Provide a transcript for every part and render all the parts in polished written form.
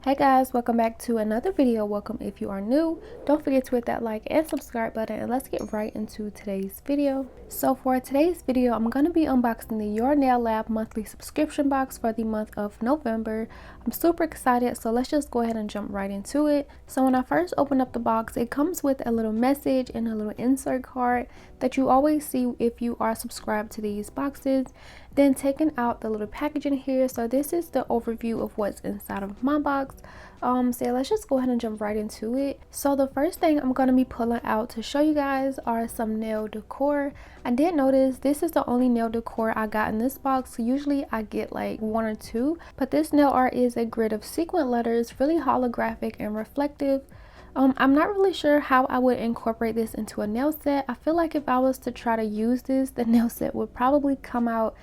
Hey guys, welcome back to another video. Welcome if you are new. Don't forget to hit that like and subscribe button, and let's get right into today's video. So for today's video, I'm going to be unboxing the Your Nail Lab monthly subscription box for the month of November. I'm super excited, so let's just go ahead and jump right into it. So when I first opened up the box, it comes with a little message and a little insert card that you always see if you are subscribed to these boxes. Then taking out the little packaging here. So this is the overview of what's inside of my box. So let's just go ahead and jump right into it. So the first thing I'm going to be pulling out to show you guys are some nail decor. I did notice this is the only nail decor I got in this box. Usually I get like one or two, but this nail art is a grid of sequin letters, really holographic and reflective. I'm not really sure how I would incorporate this into a nail set. I feel like if I was to try to use this, the nail set would probably come out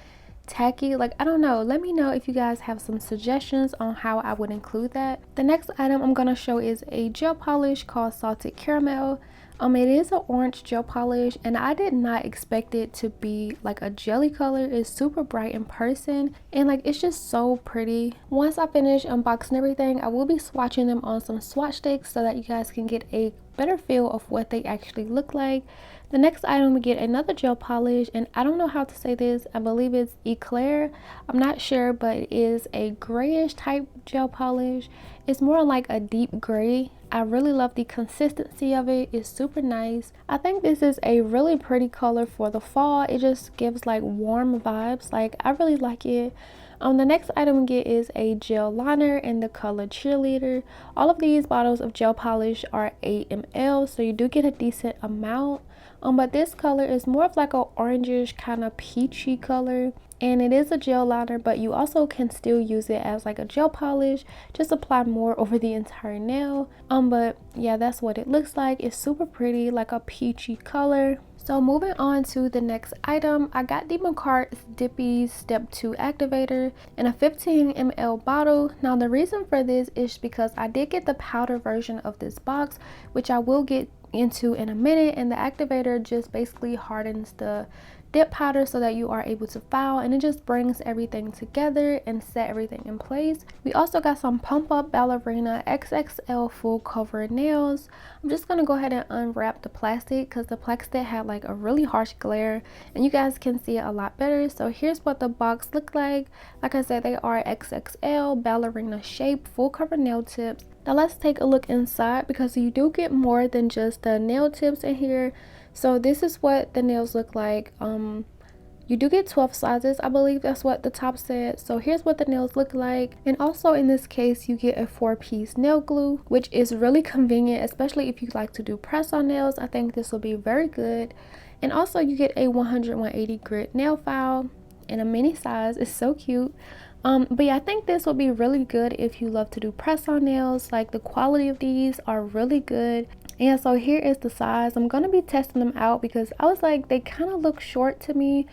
tacky. Like, I don't know, let me know if you guys have some suggestions on how I would include that. The next item I'm going to show is a gel polish called Salted Caramel. It is an orange gel polish, and I did not expect it to be like a jelly color. It's super bright in person, and like it's just so pretty. Once I finish unboxing everything, I will be swatching them on some swatch sticks so that you guys can get a better feel of what they actually look like. The next item, we get another gel polish, and I don't know how to say this. I believe it's eclair. I'm not sure, but it is a grayish type gel polish. It's more like a deep gray. I really love the consistency of it. It's super nice. I think this is a really pretty color for the fall. It just gives like warm vibes. Like, I really like it. The next item we get is a gel liner in the color Cheerleader. All of these bottles of gel polish are 8 ml, so you do get a decent amount. But this color is more of like a orangish kind of peachy color, and it is a gel liner, but you also can still use it as like a gel polish. Just apply more over the entire nail. But yeah, that's what it looks like. It's super pretty, like a peachy color. So moving on to the next item, I got the Makartt Dippy Step 2 Activator in a 15 ml bottle. Now the reason for this is because I did get the powder version of this box, which I will get into in a minute, and the activator just basically hardens the dip powder so that you are able to file, and it just brings everything together and set everything in place. We also got some Pump Up Ballerina XXL full cover nails. I'm just gonna go ahead and unwrap the plastic because the plastic had like a really harsh glare, and you guys can see it a lot better. So here's what the box looked like. Like I said, they are XXL ballerina shape full cover nail tips. Now let's take a look inside, because you do get more than just the nail tips in here. So this is what the nails look like. You do get 12 sizes, I believe that's what the top said. So here's what the nails look like. And also in this case, you get a 4-piece nail glue, which is really convenient, especially if you like to do press on nails. I think this will be very good. And also you get a 100/180 grit nail file in a mini size. It's so cute. But yeah, I think this will be really good if you love to do press on nails. Like, the quality of these are really good. And so here is the size. I'm gonna be testing them out because I was like, they kind of look short to me,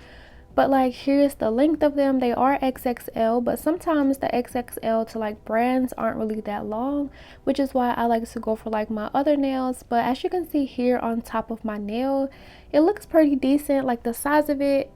but like here's the length of them. They are XXL, but sometimes the XXL to like brands aren't really that long, which is why I like to go for like my other nails. But as you can see here on top of my nail, it looks pretty decent. Like, the size of it,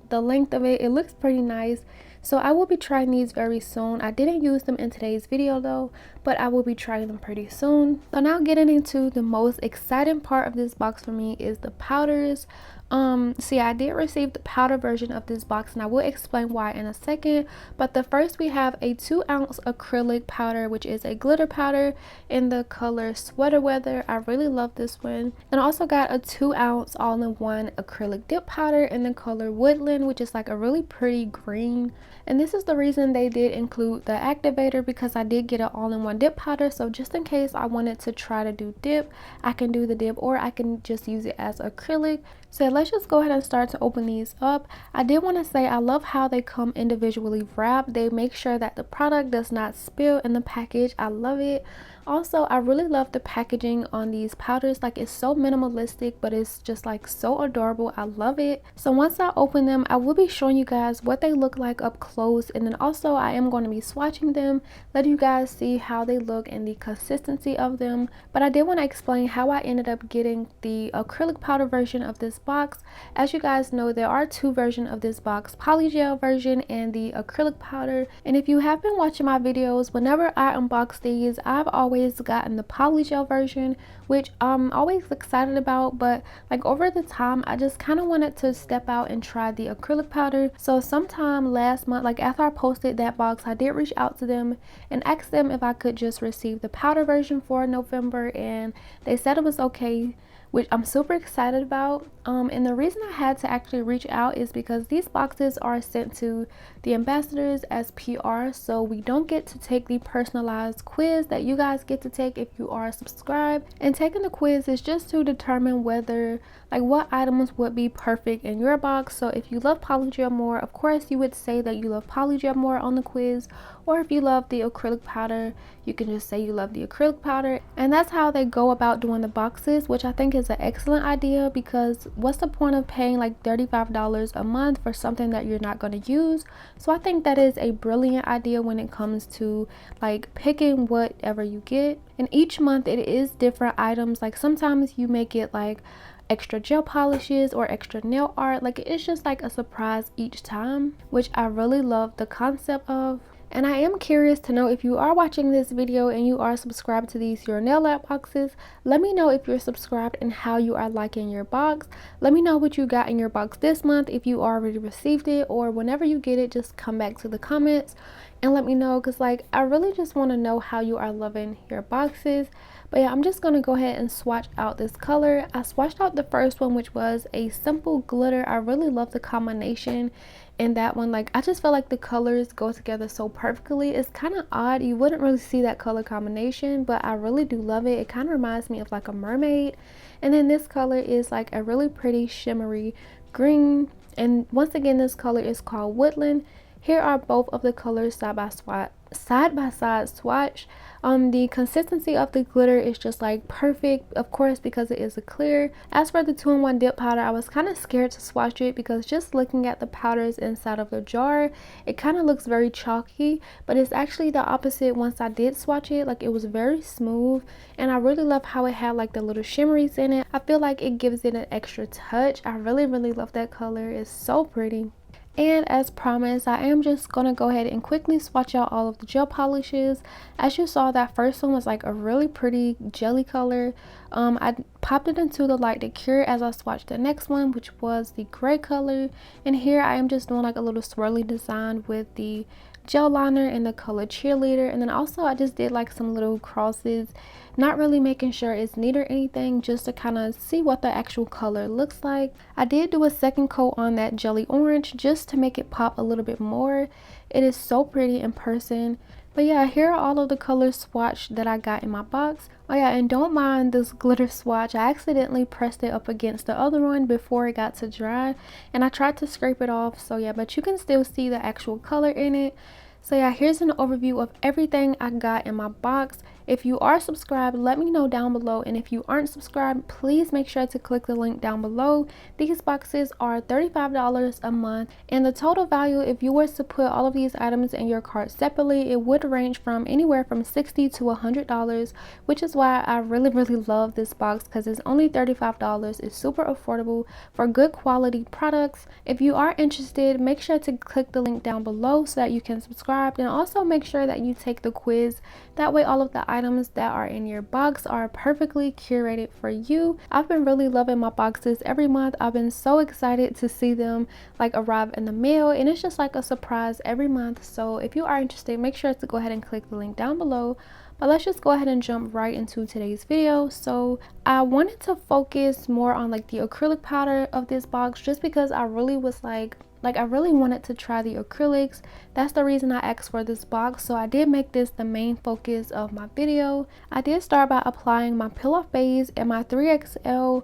the length of it, it looks pretty nice. So I will be trying these very soon. I didn't use them in today's video though, but I will be trying them pretty soon. So now getting into the most exciting part of this box for me is the powders. So yeah, I did receive the powder version of this box, and I will explain why in a second. But the first, we have a 2-ounce acrylic powder, which is a glitter powder in the color Sweater Weather. I really love this one. And I also got a 2-ounce all-in-one acrylic dip powder in the color Woodland, which is like a really pretty green. And this is the reason they did include the activator, because I did get an all-in-one dip powder. So just in case I wanted to try to do dip, I can do the dip, or I can just use it as acrylic. So let's just go ahead and start to open these up. I did want to say I love how they come individually wrapped. They make sure that the product does not spill in the package. I love it. Also, I really love the packaging on these powders. Like, it's so minimalistic, but it's just like so adorable. I love it. So once I open them, I will be showing you guys what they look like up close, and then also I am going to be swatching them, letting you guys see how they look and the consistency of them. But I did want to explain how I ended up getting the acrylic powder version of this box. As you guys know, there are two versions of this box, polygel version and the acrylic powder. And if you have been watching my videos, whenever I unbox these, I've always gotten the polygel version, which I'm always excited about, but like over the time I just kind of wanted to step out and try the acrylic powder. So sometime last month, like after I posted that box, I did reach out to them and asked them if I could just receive the powder version for November, and they said it was okay, which I'm super excited about. And the reason I had to actually reach out is because these boxes are sent to the ambassadors as PR, so we don't get to take the personalized quiz that you guys get to take if you are subscribed. And taking the quiz is just to determine whether, like, what items would be perfect in your box. So if you love polygel more, of course you would say that you love polygel more on the quiz, or if you love the acrylic powder, you can just say you love the acrylic powder. And that's how they go about doing the boxes, which I think is an excellent idea, because what's the point of paying like $35 a month for something that you're not going to use? So I think that is a brilliant idea when it comes to like picking whatever you get. And each month it is different items. Like sometimes you may get like extra gel polishes or extra nail art. Like it's just like a surprise each time, which I really love the concept of. And I am curious to know, if you are watching this video and you are subscribed to these Your Nail Lab boxes, let me know if you're subscribed and how you are liking your box. Let me know what you got in your box this month, if you already received it, or whenever you get it, just come back to the comments and let me know, because like I really just want to know how you are loving your boxes. But yeah, I'm just gonna go ahead and swatch out this color. I swatched out the first one, which was a simple glitter. I really love the combination in that one. Like I just feel like the colors go together so perfectly. It's kind of odd, you wouldn't really see that color combination, but I really do love it. It kind of reminds me of like a mermaid. And then this color is like a really pretty shimmery green, and once again this color is called Woodland. Here are both of the colors side by side swatch. The consistency of the glitter is just like perfect, of course, because it is a clear. As for the 2-in-1 dip powder, I was kind of scared to swatch it because just looking at the powders inside of the jar, it kind of looks very chalky, but it's actually the opposite. Once I did swatch it, like it was very smooth, and I really love how it had like the little shimmeries in it. I feel like it gives it an extra touch. I really love that color. It's so pretty. And as promised, I am just gonna go ahead and quickly swatch out all of the gel polishes. As you saw, that first one was like a really pretty jelly color. I popped it into the light to cure as I swatched the next one, which was the gray color. And here I am just doing like a little swirly design with the gel liner in the color Cheerleader. And then also I just did like some little crosses, not really making sure it's neat or anything, just to kind of see what the actual color looks like. I did do a second coat on that jelly orange just to make it pop a little bit more. It is so pretty in person. But yeah, here are all of the colors swatched that I got in my box. Oh yeah, and don't mind this glitter swatch. I accidentally pressed it up against the other one before it got to dry, and I tried to scrape it off. So yeah, but you can still see the actual color in it. So yeah, here's an overview of everything I got in my box. If you are subscribed, let me know down below, and if you aren't subscribed, please make sure to click the link down below. These boxes are $35 a month, and the total value, if you were to put all of these items in your cart separately, it would range from anywhere from $60 to $100, which is why I really love this box, because it's only $35. It's super affordable for good quality products. If you are interested, make sure to click the link down below so that you can subscribe, and also make sure that you take the quiz. That way all of the items that are in your box are perfectly curated for you. I've been really loving my boxes every month. I've been so excited to see them like arrive in the mail, and it's just like a surprise every month. So if you are interested, make sure to go ahead and click the link down below. But let's just go ahead and jump right into today's video. So I wanted to focus more on like the acrylic powder of this box, just because I really was like Like, I really wanted to try the acrylics. That's the reason I asked for this box. So I did make this the main focus of my video. I did start by applying my peel off base and my 3XL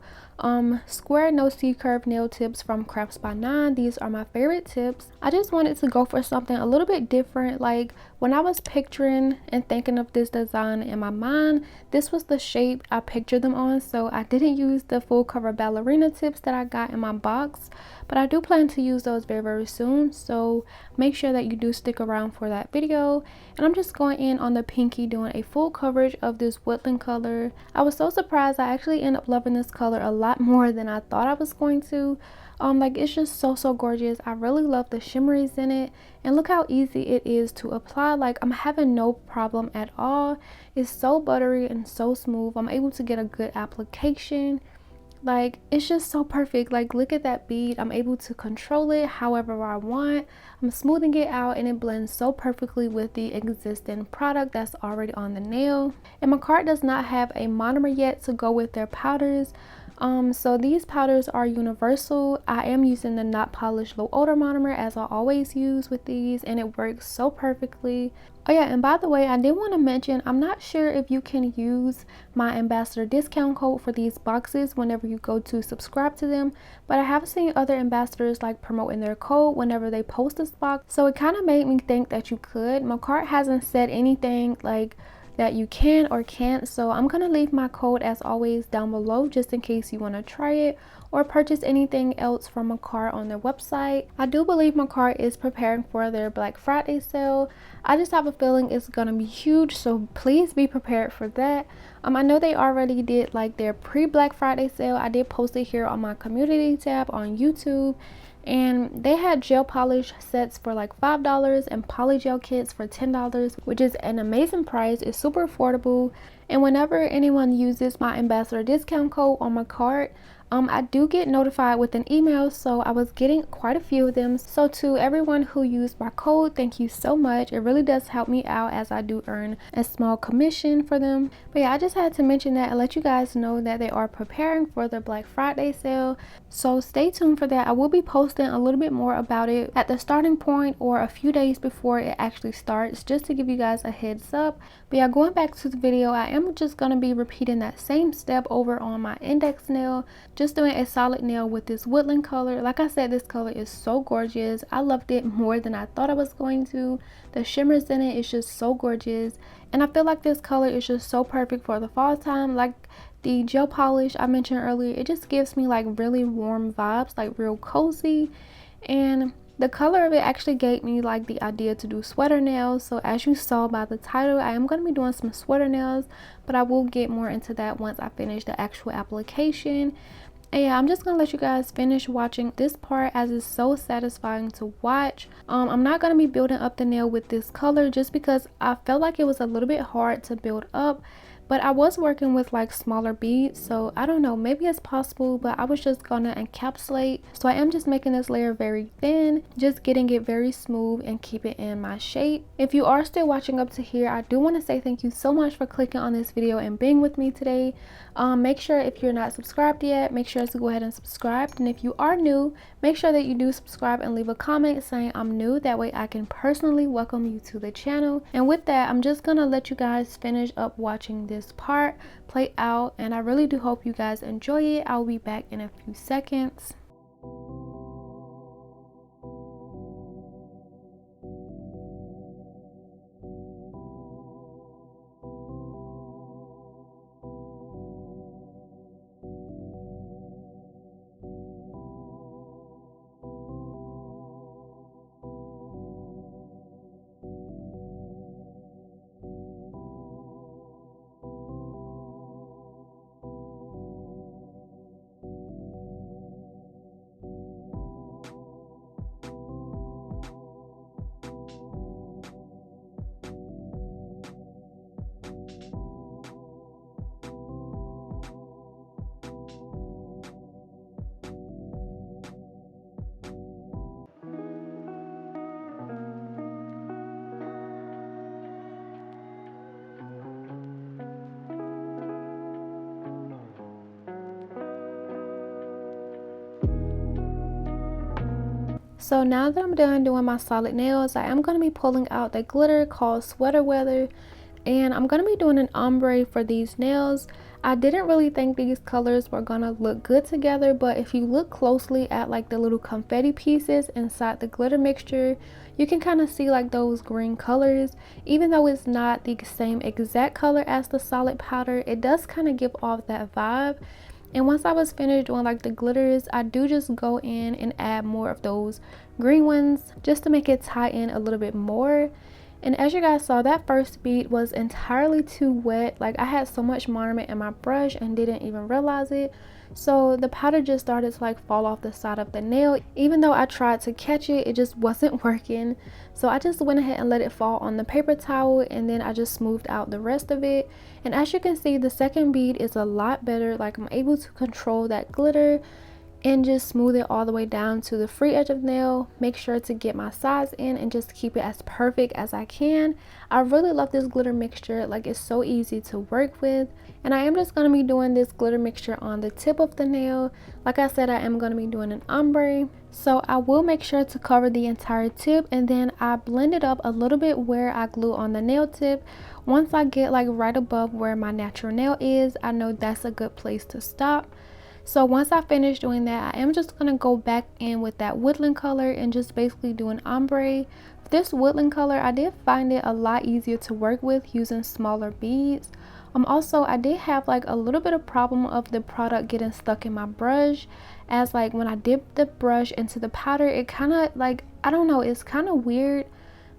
square no C curve nail tips from Crafts by 9. These are my favorite tips. I just wanted to go for something a little bit different. Like, when I was picturing and thinking of this design in my mind, this was the shape I pictured them on. So I didn't use the full cover ballerina tips that I got in my box, but I do plan to use those very soon. So make sure that you do stick around for that video. And I'm just going in on the pinky, doing a full coverage of this woodland color. I was so surprised. I actually ended up loving this color a lot more than I thought I was going to. Like, it's just so gorgeous. I really love the shimmeries in it, and look how easy it is to apply. Like, I'm having no problem at all. It's so buttery and so smooth. I'm able to get a good application. Like, it's just so perfect. Like, look at that bead. I'm able to control it however I want. I'm smoothing it out, and it blends so perfectly with the existing product that's already on the nail. And Makartt does not have a monomer yet to go with their powders. So these powders are universal. I am using the not polished low odor monomer, as I always use with these, and it works so perfectly. Oh yeah, and by the way, I did want to mention, I'm not sure if you can use my ambassador discount code for these boxes whenever you go to subscribe to them, but I have seen other ambassadors like promoting their code whenever they post this box, so it kind of made me think that you could. Makartt hasn't said anything like that you can or can't, so I'm gonna leave my code as always down below just in case you want to try it or purchase anything else from Makartt on their website. I do believe Makartt is preparing for their Black Friday sale. I just have a feeling it's gonna be huge, so please be prepared for that. I know they already did like their pre-Black Friday sale. I did post it here on my community tab on YouTube, and they had gel polish sets for like $5 and poly gel kits for $10, which is an amazing price. It's super affordable, and whenever anyone uses my ambassador discount code on my cart, I do get notified with an email, so I was getting quite a few of them. So to everyone who used my code, thank you so much. It really does help me out, as I do earn a small commission for them. But yeah, I just had to mention that and let you guys know that they are preparing for their Black Friday sale, so stay tuned for that. I will be posting a little bit more about it at the starting point or a few days before it actually starts, just to give you guys a heads up. But yeah, going back to the video, I am just going to be repeating that same step over on my index nail, just doing a solid nail with this woodland color. Like I said, this color is so gorgeous. I loved it more than I thought I was going to. The shimmers in it is just so gorgeous, and I feel like this color is just so perfect for the fall time. Like the gel polish I mentioned earlier, it just gives me like really warm vibes, like real cozy. And the color of it actually gave me like the idea to do sweater nails. So as you saw by the title, I am going to be doing some sweater nails, but I will get more into that once I finish the actual application. And yeah, I'm just gonna let you guys finish watching this part, as it's so satisfying to watch. I'm not gonna be building up the nail with this color just because I felt like it was a little bit hard to build up, but I was working with like smaller beads, so I don't know, maybe it's possible, but I was just gonna encapsulate. So I am just making this layer very thin, just getting it very smooth and keep it in my shape. If you are still watching up to here, I do want to say thank you so much for clicking on this video and being with me today. Make sure, if you're not subscribed yet, make sure to go ahead and subscribe, and if you are new, make sure that you do subscribe and leave a comment saying I'm new. That way I can personally welcome you to the channel. And with that, I'm just gonna let you guys finish up watching this part play out, and I really do hope you guys enjoy it. I'll be back in a few seconds. So now that I'm done doing my solid nails, I am going to be pulling out the glitter called Sweater Weather, and I'm going to be doing an ombre for these nails. I didn't really think these colors were going to look good together, but if you look closely at like the little confetti pieces inside the glitter mixture, you can kind of see like those green colors. Even though it's not the same exact color as the solid powder, it does kind of give off that vibe. And once I was finished doing like the glitters, I do just go in and add more of those green ones just to make it tie in a little bit more. And as you guys saw, that first bead was entirely too wet. Like I had so much monomer in my brush and didn't even realize it. So the powder just started to like fall off the side of the nail. Even though I tried to catch it, it just wasn't working. So I just went ahead and let it fall on the paper towel, and then I just smoothed out the rest of it. And as you can see, the second bead is a lot better. Like I'm able to control that glitter and just smooth it all the way down to the free edge of the nail. Make sure to get my size in and just keep it as perfect as I can. I really love this glitter mixture. Like it's so easy to work with. And I am just going to be doing this glitter mixture on the tip of the nail. Like I said, I am going to be doing an ombre. So I will make sure to cover the entire tip, and then I blend it up a little bit where I glue on the nail tip. Once I get like right above where my natural nail is, I know that's a good place to stop. So once I finish doing that, I am just going to go back in with that woodland color and just basically do an ombre. This woodland color, I did find it a lot easier to work with using smaller beads. Also, I did have like a little bit of problem of the product getting stuck in my brush, as like when I dip the brush into the powder, it kind of like, I don't know, it's kind of weird.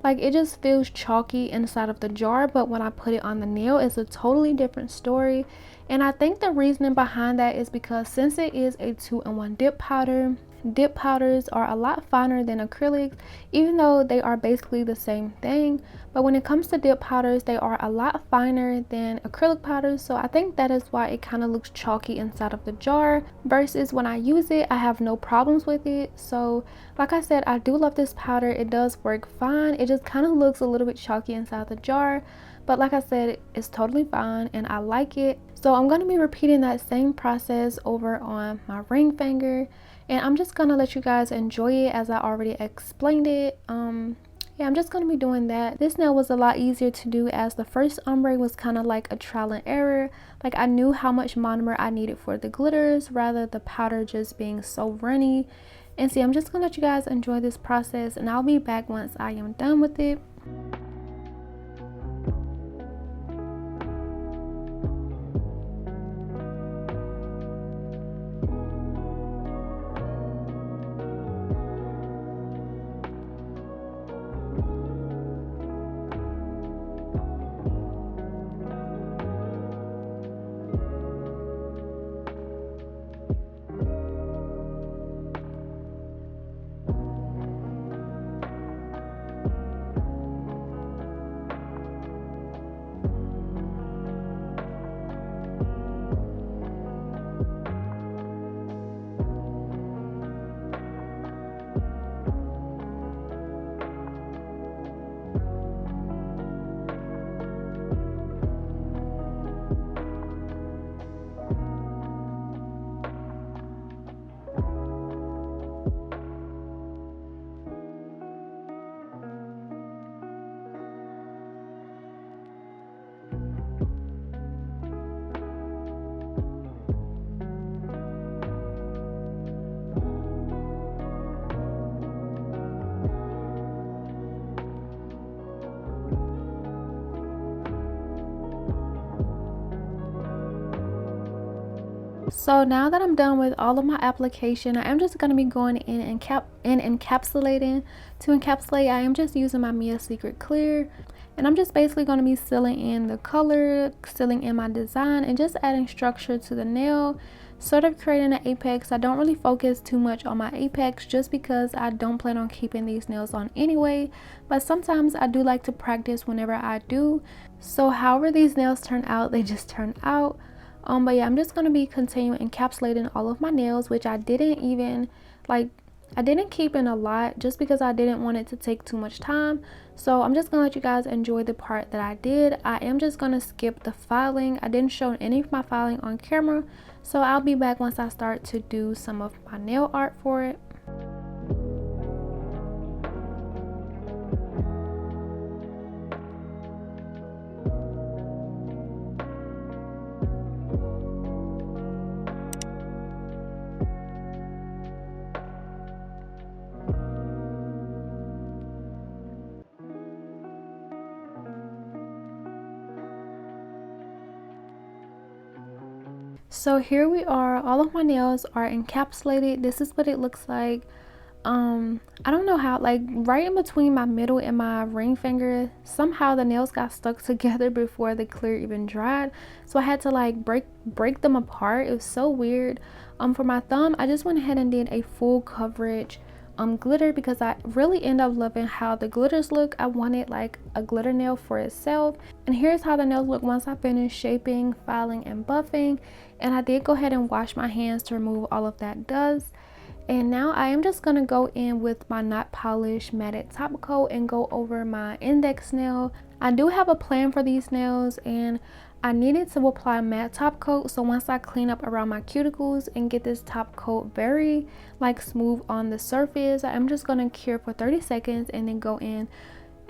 Like it just feels chalky inside of the jar, but when I put it on the nail, it's a totally different story. And I think the reasoning behind that is because since it is a 2-in-1 dip powder, dip powders are a lot finer than acrylics, even though they are basically the same thing. But when it comes to dip powders, they are a lot finer than acrylic powders, so I think that is why it kind of looks chalky inside of the jar, versus when I use it, I have no problems with it. So like I said, I do love this powder. It does work fine. It just kind of looks a little bit chalky inside the jar, but like I said, it's totally fine and I like it. So I'm going to be repeating that same process over on my ring finger, and I'm just going to let you guys enjoy it as I already explained it. Yeah, I'm just going to be doing that. This nail was a lot easier to do, as the first ombre was kind of like a trial and error. Like I knew how much monomer I needed for the glitters, rather the powder just being so runny. And see, I'm just going to let you guys enjoy this process, and I'll be back once I am done with it. So now that I'm done with all of my application, I am just going to be going in and encapsulating. To encapsulate, I am just using my Mia Secret Clear, and I'm just basically going to be sealing in the color, sealing in my design, and just adding structure to the nail, sort of creating an apex. I don't really focus too much on my apex just because I don't plan on keeping these nails on anyway, but sometimes I do like to practice whenever I do. So however these nails turn out, they just turn out. But yeah, I'm just going to be continuing encapsulating all of my nails, which I didn't even I didn't keep in a lot just because I didn't want it to take too much time. So I'm just going to let you guys enjoy the part that I did. I am just going to skip the filing. I didn't show any of my filing on camera, so I'll be back once I start to do some of my nail art for it. So here we are, all of my nails are encapsulated. This is what it looks like. I don't know how, like right in between my middle and my ring finger, somehow the nails got stuck together before the clear even dried, so I had to like break them apart. It was so weird. For my thumb, I just went ahead and did a full coverage glitter because I really end up loving how the glitters look. I wanted like a glitter nail for itself, and here's how the nails look once I finished shaping, filing, and buffing. And I did go ahead and wash my hands to remove all of that dust. And now I am just going to go in with my not polished matted top coat and go over my index nail. I do have a plan for these nails, and I needed to apply matte top coat, so once I clean up around my cuticles and get this top coat very like smooth on the surface, I am just going to cure for 30 seconds and then go in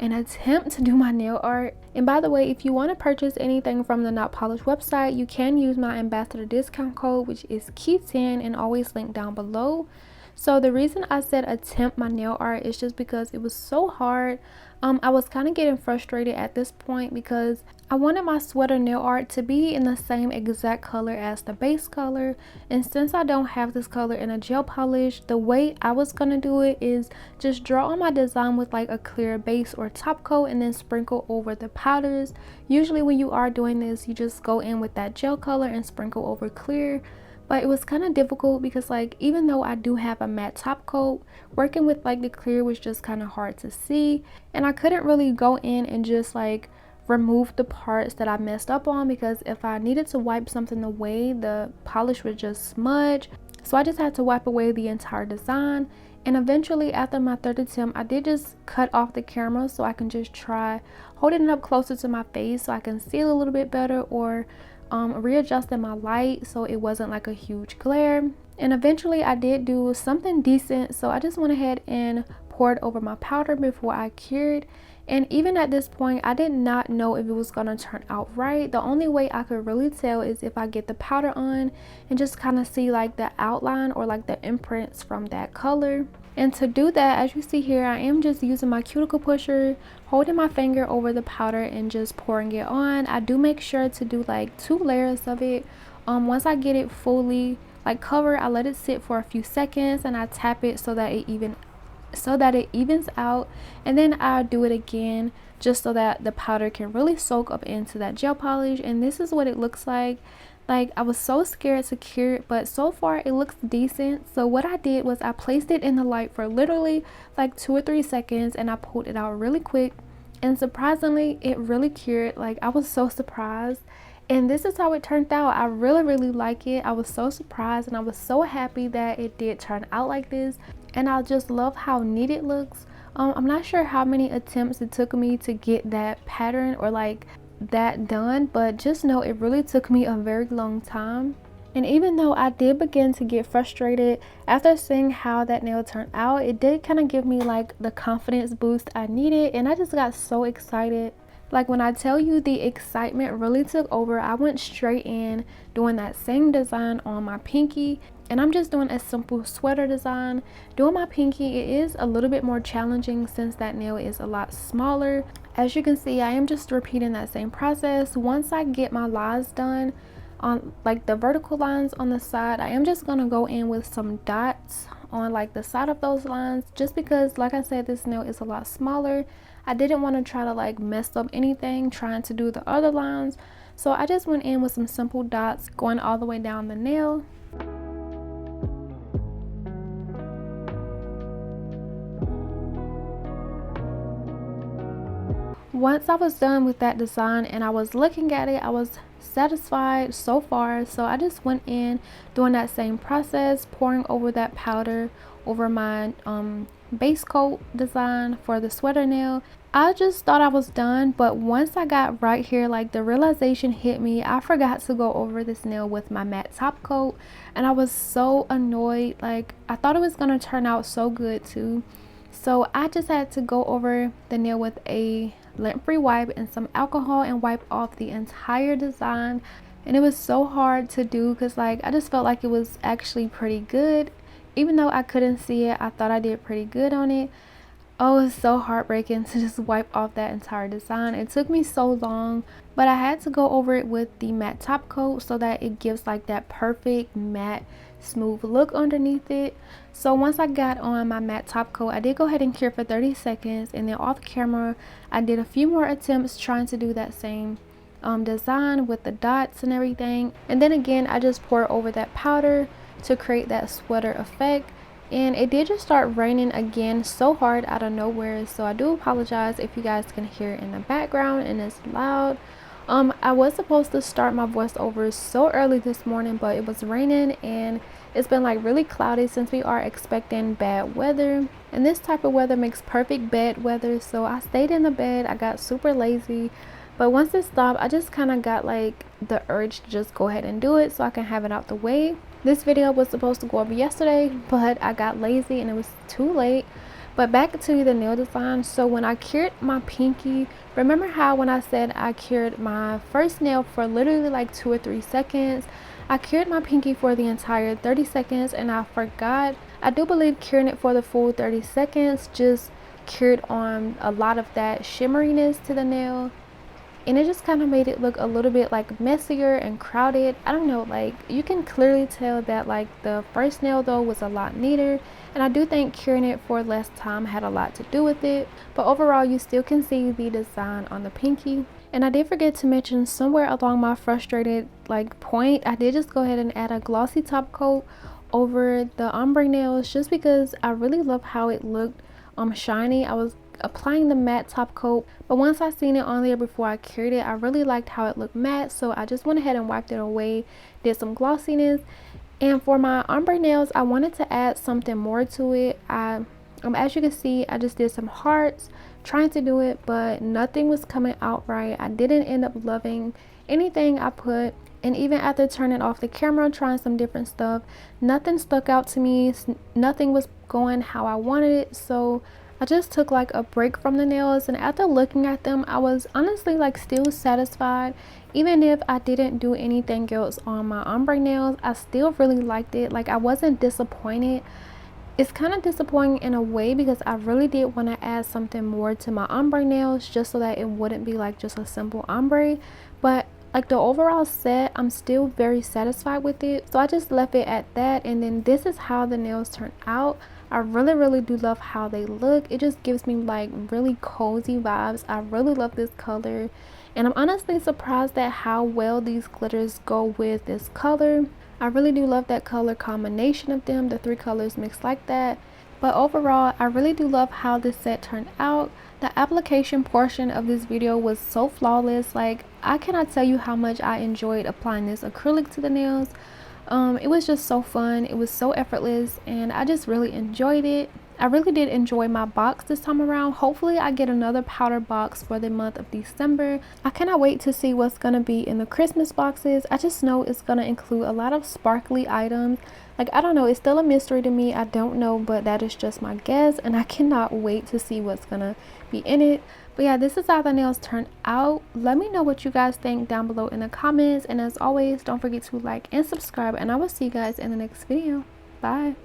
and attempt to do my nail art. And by the way, if you want to purchase anything from the Not Polished website, you can use my ambassador discount code, which is 𝚙𝚛𝚘𝚘𝚗, and always linked down below. So the reason I said attempt my nail art is just because it was so hard. I was kind of getting frustrated at this point because I wanted my sweater nail art to be in the same exact color as the base color, and since I don't have this color in a gel polish, the way I was gonna do it is just draw on my design with like a clear base or top coat and then sprinkle over the powders. Usually when you are doing this, you just go in with that gel color and sprinkle over clear. But it was kind of difficult because like even though I do have a matte top coat, working with like the clear was just kind of hard to see, and I couldn't really go in and just like remove the parts that I messed up on, because if I needed to wipe something away, the polish would just smudge. So I just had to wipe away the entire design. And eventually after my third attempt, I did just cut off the camera so I can just try holding it up closer to my face so I can see it a little bit better, or readjusting my light so it wasn't like a huge glare. And eventually I did do something decent, so I just went ahead and poured over my powder before I cured. And even at this point, I did not know if it was gonna turn out right. The only way I could really tell is if I get the powder on and just kind of see like the outline or like the imprints from that color. And to do that, as you see here, I am just using my cuticle pusher, holding my finger over the powder and just pouring it on. I do make sure to do like 2 layers of it. Once I get it fully like covered, I let it sit for a few seconds and I tap it so that it evens out, and then I do it again just so that the powder can really soak up into that gel polish. And this is what it looks like. Like I was so scared to cure it, but so far it looks decent. So what I did was I placed it in the light for literally like 2 or 3 seconds and I pulled it out really quick, and surprisingly it really cured. Like I was so surprised, and this is how it turned out. I really like it. I was so surprised and I was so happy that it did turn out like this, and I just love how neat it looks. I'm not sure how many attempts it took me to get that pattern or like that done, but just know it really took me a very long time. And even though I did begin to get frustrated after seeing how that nail turned out, it did kind of give me like the confidence boost I needed, and I just got so excited. Like when I tell you the excitement really took over, I went straight in doing that same design on my pinky, and I'm just doing a simple sweater design. Doing my pinky, it is a little bit more challenging since that nail is a lot smaller. As you can see, I am just repeating that same process. Once I get my lines done on like the vertical lines on the side, I am just gonna go in with some dots on like the side of those lines, just because like I said, this nail is a lot smaller. I didn't want to try to like mess up anything trying to do the other lines, so I just went in with some simple dots going all the way down the nail. Once I was done with that design and I was looking at it, I was satisfied so far, so I just went in doing that same process, pouring over that powder over my base coat design for the sweater nail. I just thought I was done, but once I got right here, like the realization hit me. I forgot to go over this nail with my matte top coat, and I was so annoyed. Like I thought it was gonna turn out so good too, so I just had to go over the nail with a lint-free wipe and some alcohol and wipe off the entire design. And it was so hard to do because like I just felt like it was actually pretty good. Even though I couldn't see it, I thought I did pretty good on it. Oh, it's so heartbreaking to just wipe off that entire design. It took me so long, but I had to go over it with the matte top coat so that it gives like that perfect matte smooth look underneath it. So once I got on my matte top coat, I did go ahead and cure for 30 seconds, and then off camera I did a few more attempts trying to do that same design with the dots and everything, and then again I just poured over that powder to create that sweater effect. And it did just start raining again so hard out of nowhere, so I do apologize if you guys can hear it in the background and it's loud. I was supposed to start my voiceover so early this morning, but it was raining and it's been like really cloudy since we are expecting bad weather, and this type of weather makes perfect bed weather. So I stayed in the bed. I got super lazy, but once it stopped, I just kind of got like the urge to just go ahead and do it so I can have it out the way. This video was supposed to go up yesterday, but I got lazy and it was too late. But back to the nail design. So when I cured my pinky, remember how when I said I cured my first nail for literally like 2 or 3 seconds, I cured my pinky for the entire 30 seconds and I forgot. I do believe curing it for the full 30 seconds just cured on a lot of that shimmeriness to the nail, and it just kind of made it look a little bit like messier and crowded. I don't know, like you can clearly tell that like the first nail though was a lot neater, and I do think curing it for less time had a lot to do with it. But overall, you still can see the design on the pinky. And I did forget to mention, somewhere along my frustrated like point, I did just go ahead and add a glossy top coat over the ombre nails just because I really love how it looked shiny. I was applying the matte top coat, but once I seen it on there before I cured it, I really liked how it looked matte, so I just went ahead and wiped it away, did some glossiness. And for my ombre nails, I wanted to add something more to it. As you can see, I just did some hearts trying to do it, but nothing was coming out right. I didn't end up loving anything I put, and even after turning off the camera, trying some different stuff, nothing stuck out to me. Nothing was going how I wanted it, so I just took like a break from the nails, and after looking at them, I was honestly like still satisfied. Even if I didn't do anything else on my ombre nails, I still really liked it. Like I wasn't disappointed. It's kind of disappointing in a way because I really did want to add something more to my ombre nails just so that it wouldn't be like just a simple ombre, but like the overall set, I'm still very satisfied with it, so I just left it at that. And then this is how the nails turn out. I really do love how they look. It just gives me like really cozy vibes. I really love this color, and I'm honestly surprised at how well these glitters go with this color. I really do love that color combination of them, the 3 colors mixed like that. But overall, I really do love how this set turned out. The application portion of this video was so flawless. Like I cannot tell you how much I enjoyed applying this acrylic to the nails. It was just so fun. It was so effortless, and I just really enjoyed it. I really did enjoy my box this time around. Hopefully I get another powder box for the month of December. I cannot wait to see what's gonna be in the Christmas boxes. I just know it's gonna include a lot of sparkly items. Like I don't know, it's still a mystery to me. I don't know, but that is just my guess, and I cannot wait to see what's gonna be in it. But yeah, this is how the nails turned out. Let me know what you guys think down below in the comments, and as always, don't forget to like and subscribe, and I will see you guys in the next video. Bye.